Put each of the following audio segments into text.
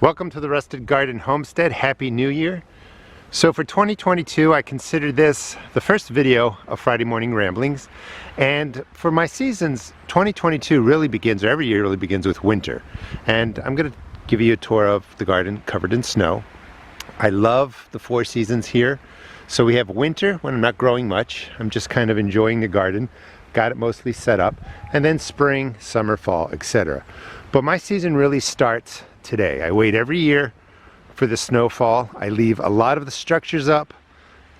Welcome to the Rusted Garden Homestead. Happy New Year. So for 2022, I consider this the first video of Friday Morning Ramblings. And for my seasons, 2022 really begins, or every year really begins with winter. And I'm going to give you a tour of the garden covered in snow. I love the four seasons here. So we have winter when I'm not growing much. I'm just kind of enjoying the garden. Got it mostly set up. And then spring, summer, fall, etc. But my season really starts today. I wait every year for the snowfall. I leave a lot of the structures up.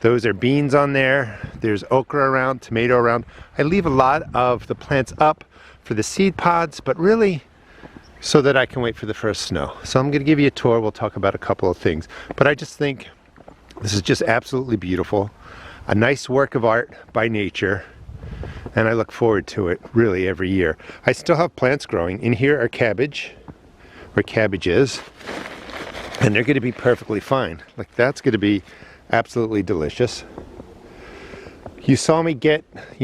Those are beans on there. There's okra around, tomato around. I leave a lot of the plants up for the seed pods, but really so that I can wait for the first snow. So I'm going to give you a tour. We'll talk about a couple of things. But I just think this is just absolutely beautiful. A nice work of art by nature. And I look forward to it really every year. I still have plants growing. In here are cabbage, where cabbage is, and they're going to be perfectly fine. Like, that's going to be absolutely delicious. You saw me get,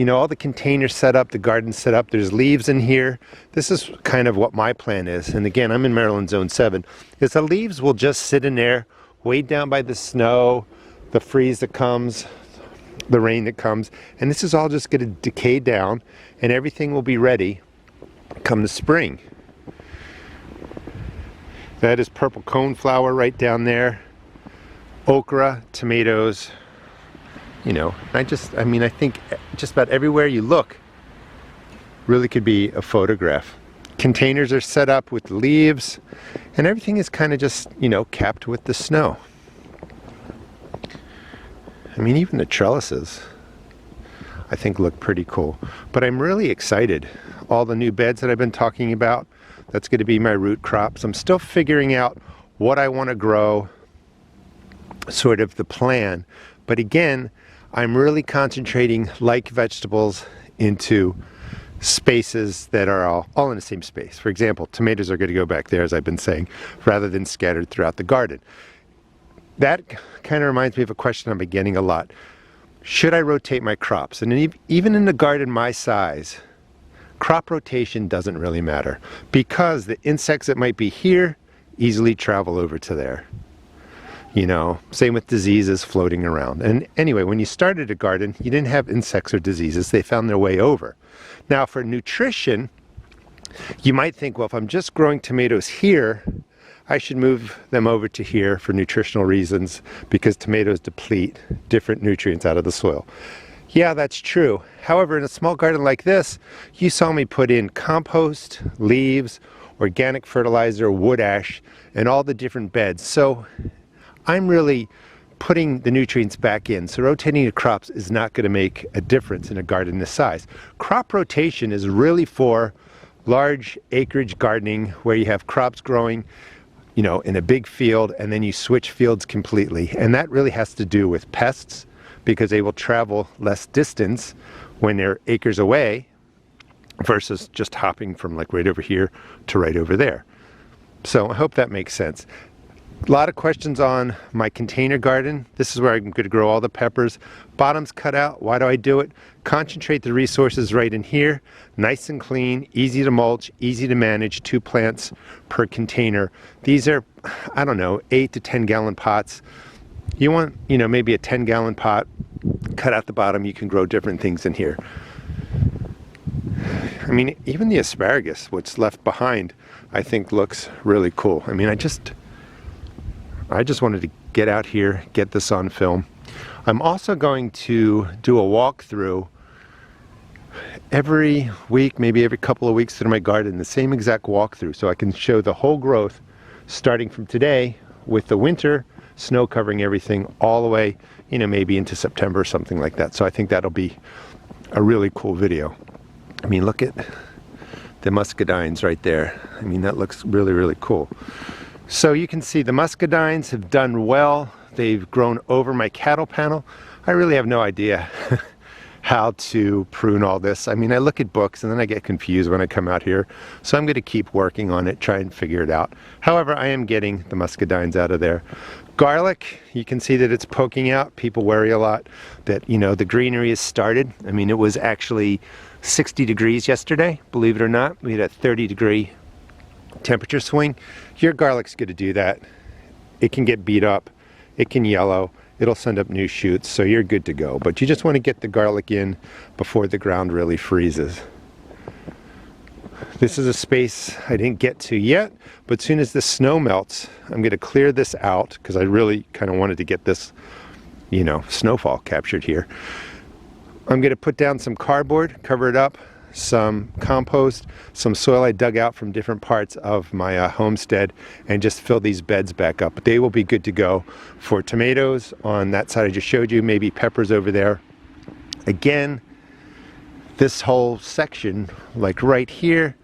all the containers set up, the garden set up. There's leaves in here. This is kind of what my plan is. And again, I'm in Maryland Zone 7. Is the leaves will just sit in there, weighed down by the snow, the freeze that comes, the rain that comes, and this is all just going to decay down, and everything will be ready come the spring. That is purple coneflower right down there, okra, tomatoes. I think just about everywhere you look really could be a photograph. Containers are set up with leaves, and everything is kind of just, capped with the snow. Even the trellises, I think, look pretty cool. But I'm really excited. All the new beds that I've been talking about, that's going to be my root crops. I'm still figuring out what I want to grow, sort of the plan. But again, I'm really concentrating, like vegetables, into spaces that are all in the same space. For example, tomatoes are going to go back there, as I've been saying, rather than scattered throughout the garden. That kind of reminds me of a question I've been getting a lot. Should I rotate my crops? And even in a garden my size, crop rotation doesn't really matter, because the insects that might be here easily travel over to there. Same with diseases floating around. And anyway, when you started a garden, you didn't have insects or diseases. They found their way over. Now for nutrition, you might think, well, if I'm just growing tomatoes here, I should move them over to here for nutritional reasons, because tomatoes deplete different nutrients out of the soil. Yeah, that's true. However, in a small garden like this, you saw me put in compost, leaves, organic fertilizer, wood ash, and all the different beds. So I'm really putting the nutrients back in. So rotating the crops is not going to make a difference in a garden this size. Crop rotation is really for large acreage gardening, where you have crops growing in a big field, and then you switch fields completely. And that really has to do with pests, because they will travel less distance when they're acres away versus just hopping from like right over here to right over there. So I hope that makes sense. A lot of questions on my container garden. This is where I'm going to grow all the peppers. Bottom's cut out. Why do I do it? Concentrate the resources right in here. Nice and clean, easy to mulch, easy to manage, 2 plants per container. These are, 8 to 10 gallon pots. You want, maybe a 10-gallon pot, cut out the bottom, you can grow different things in here. Even the asparagus, what's left behind, I think looks really cool. I just wanted to get out here, get this on film. I'm also going to do a walkthrough every week, maybe every couple of weeks, through my garden, the same exact walkthrough, so I can show the whole growth starting from today with the winter snow covering everything all the way, maybe into September or something like that. So I think that'll be a really cool video. Look at the muscadines right there. That looks really, really cool. So you can see the muscadines have done well. They've grown over my cattle panel. I really have no idea how to prune all this. I look at books and then I get confused when I come out here. So I'm going to keep working on it, try and figure it out. However, I am getting the muscadines out of there. Garlic, you can see that it's poking out. People worry a lot that, the greenery has started. It was actually 60 degrees yesterday, believe it or not. We had a 30-degree temperature swing, your garlic's going to do that. It can get beat up, it can yellow, it'll send up new shoots, so you're good to go. But you just want to get the garlic in before the ground really freezes. This is a space I didn't get to yet, but as soon as the snow melts, I'm going to clear this out because I really kind of wanted to get this, you know, snowfall captured here. I'm going to put down some cardboard, cover it up, some compost, some soil I dug out from different parts of my homestead, and just fill these beds back up. They will be good to go for tomatoes on that side I just showed you, maybe peppers over there. Again, this whole section, like right here,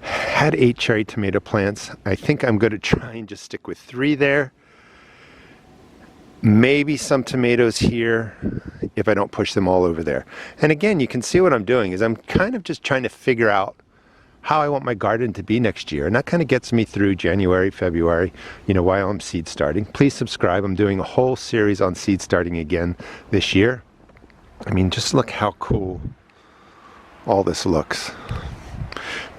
had 8 cherry tomato plants. I think I'm going to try and just stick with 3 there. Maybe some tomatoes here if I don't push them all over there. And again, you can see what I'm doing is I'm kind of just trying to figure out how I want my garden to be next year. And that kind of gets me through January, February, you know, while I'm seed starting. Please subscribe. I'm doing a whole series on seed starting again this year. I mean, just look how cool all this looks.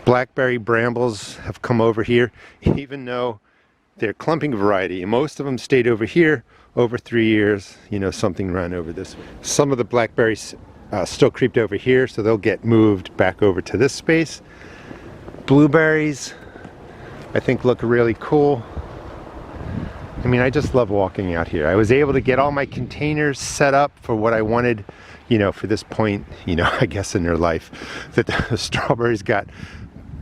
Blackberry brambles have come over here, even though they're clumping variety. Most of them stayed over here. Over 3 years, you know, something ran over this way. Some of the blackberries still creeped over here, so they'll get moved back over to this space. Blueberries, I think, look really cool. I mean, I just love walking out here. I was able to get all my containers set up for what I wanted, you know, for this point, you know, I guess in their life, that the strawberries got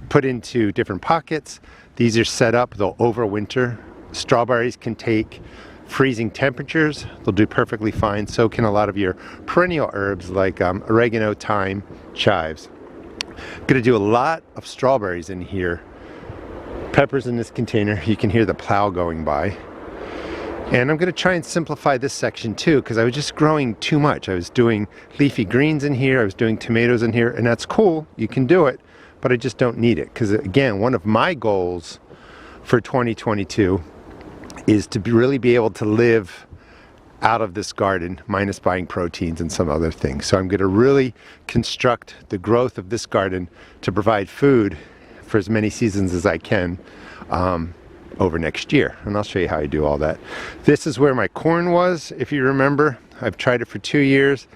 put into different pockets. These are set up, they'll overwinter. Strawberries can take freezing temperatures, they'll do perfectly fine. So can a lot of your perennial herbs like oregano, thyme, chives. I'm gonna do a lot of strawberries in here. Peppers in this container, you can hear the plow going by. And I'm gonna try and simplify this section too, because I was just growing too much. I was doing leafy greens in here, I was doing tomatoes in here, and that's cool, you can do it, but I just don't need it. Because again, one of my goals for 2022 is to really be able to live out of this garden, minus buying proteins and some other things. So I'm going to really construct the growth of this garden to provide food for as many seasons as I can over next year. And I'll show you how I do all that. This is where my corn was, if you remember. I've tried it for 2 years.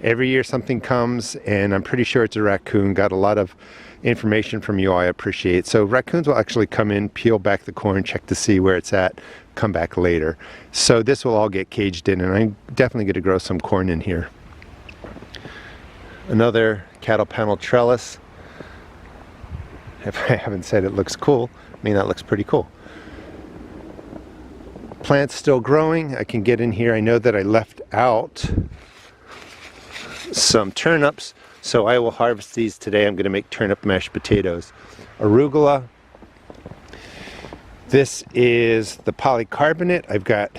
Every year something comes, and I'm pretty sure it's a raccoon. Got a lot of information from you all I appreciate. So raccoons will actually come in, peel back the corn, check to see where it's at, come back later. So this will all get caged in, and I'm definitely going to grow some corn in here. Another cattle panel trellis. If I haven't said it looks cool, I mean, that looks pretty cool. Plants still growing. I can get in here. I know that I left out some turnips, so I will harvest these today. I'm going to make turnip mashed potatoes. Arugula. This is the polycarbonate. I've got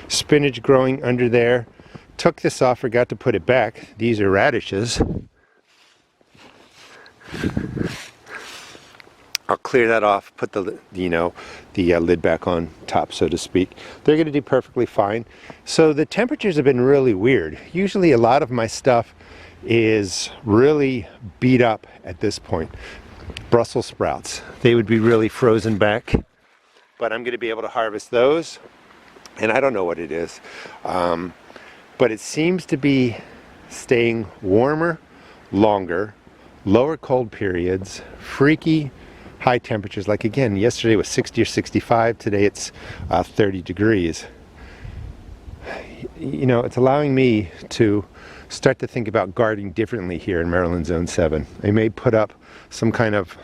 spinach growing under there. Took this off, forgot to put it back. These are radishes. I'll clear that off, put the, you know, the lid back on top, so to speak. They're going to do perfectly fine. So the temperatures have been really weird. Usually a lot of my stuff is really beat up at this point. Brussels sprouts, they would be really frozen back, but I'm going to be able to harvest those, and I don't know what it is, but it seems to be staying warmer, longer, lower cold periods, freaky high temperatures. Like again, yesterday was 60 or 65, today it's 30 degrees. You know, it's allowing me to start to think about gardening differently here in Maryland Zone 7. I may put up some kind of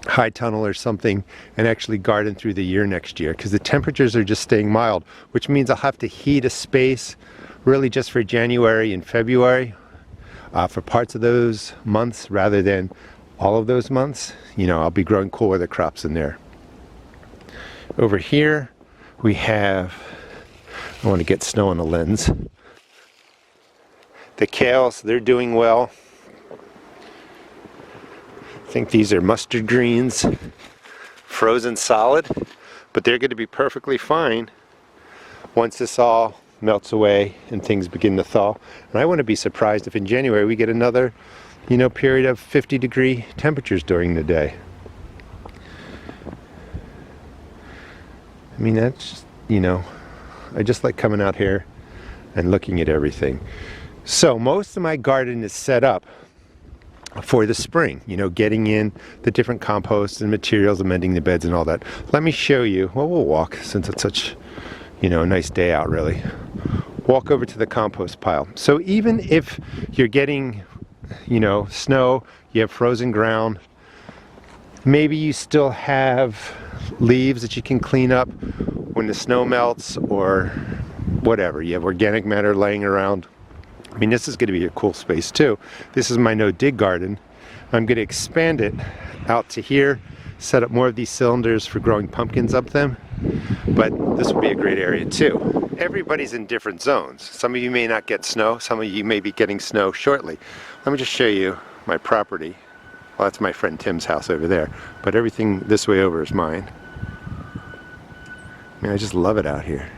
high tunnel or something and actually garden through the year next year, because the temperatures are just staying mild, which means I'll have to heat a space really just for January and February for parts of those months rather than all of those months. You know, I'll be growing cool weather crops in there. Over here we have, I want to get snow on the lens. The kales, they're doing well. I think these are mustard greens, frozen solid, but they're going to be perfectly fine once this all melts away and things begin to thaw. And I want to be surprised if in January we get another, you know, period of 50-degree temperatures during the day. I mean, that's just, you know, I just like coming out here and looking at everything. So most of my garden is set up for the spring, you know, getting in the different composts and materials, amending the beds and all that. Let me show you. Well, we'll walk since it's such, you know, a nice day out, really. Walk over to the compost pile. So even if you're getting, you know, snow, you have frozen ground, maybe you still have leaves that you can clean up when the snow melts, or whatever. You have organic matter laying around. I mean, this is going to be a cool space too. This is my no-dig garden. I'm going to expand it out to here, set up more of these cylinders for growing pumpkins up them. But this will be a great area too. Everybody's in different zones. Some of you may not get snow. Some of you may be getting snow shortly. Let me just show you my property. Well, that's my friend Tim's house over there. But everything this way over is mine. I mean, I just love it out here.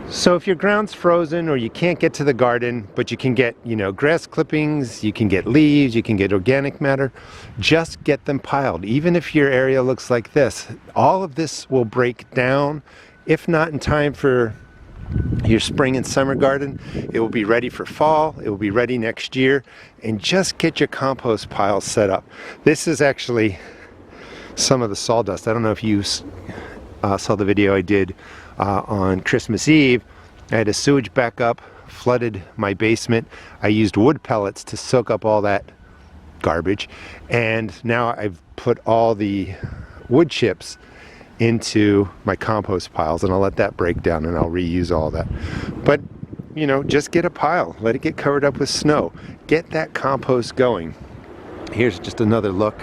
So if your ground's frozen or you can't get to the garden, but you can get, you know, grass clippings, you can get leaves, you can get organic matter, just get them piled. Even if your area looks like this, all of this will break down. If not in time for your spring and summer garden, it will be ready for fall, it will be ready next year, and just get your compost pile set up. This is actually some of the sawdust. I don't know if you saw the video I did on Christmas Eve. I had a sewage backup, flooded my basement. I used wood pellets to soak up all that garbage, and now I've put all the wood chips into my compost piles, and I'll let that break down and I'll reuse all that. But you know, just get a pile, let it get covered up with snow, get that compost going. Here's just another look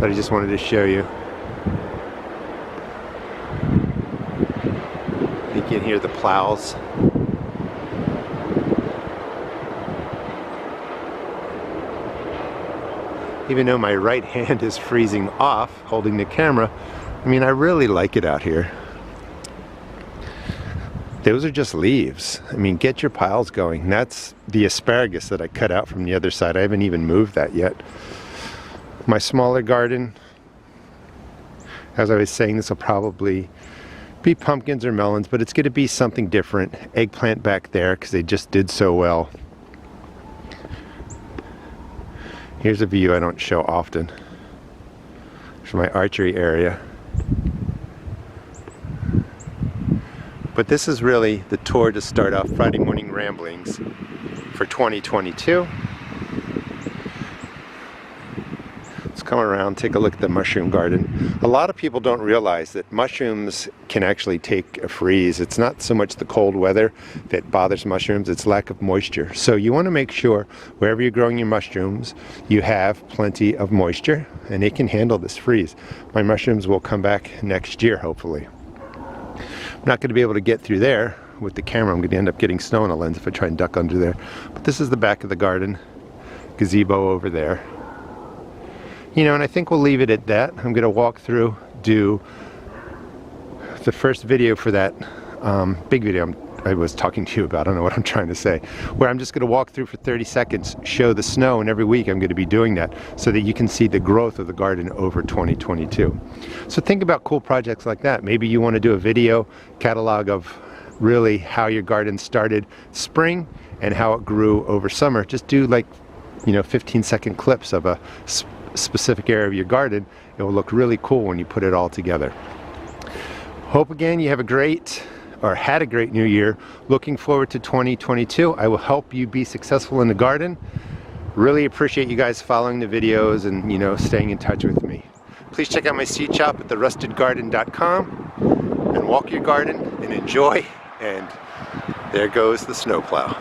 that I just wanted to show you. You can hear the plows. Even though my right hand is freezing off holding the camera, I mean, I really like it out here. Those are just leaves. I mean, get your piles going. That's the asparagus that I cut out from the other side. I haven't even moved that yet. My smaller garden, as I was saying, this will probably be pumpkins or melons, but it's going to be something different. Eggplant back there because they just did so well. Here's a view I don't show often from my archery area. But this is really the tour to start off Friday Morning Ramblings for 2022. Let's come around, take a look at the mushroom garden. A lot of people don't realize that mushrooms can actually take a freeze. It's not so much the cold weather that bothers mushrooms, it's lack of moisture. So you want to make sure wherever you're growing your mushrooms, you have plenty of moisture and they can handle this freeze. My mushrooms will come back next year, hopefully. I'm not going to be able to get through there with the camera. I'm going to end up getting snow in the lens if I try and duck under there. But this is the back of the garden. Gazebo over there. You know, and I think we'll leave it at that. I'm going to walk through, do the first video for that big video I was talking to you about. I don't know what I'm trying to say. Where I'm just going to walk through for 30 seconds, show the snow, and every week I'm going to be doing that so that you can see the growth of the garden over 2022. So think about cool projects like that. Maybe you want to do a video catalog of really how your garden started spring and how it grew over summer. Just do like, you know, 15-second clips of a specific area of your garden. It will look really cool when you put it all together. Hope again you have a great or had a great new year. Looking forward to 2022. I will help you be successful in the garden. Really appreciate you guys following the videos and, you know, staying in touch with me. Please check out my seed shop at therustedgarden.com and walk your garden and enjoy. And there goes the snowplow.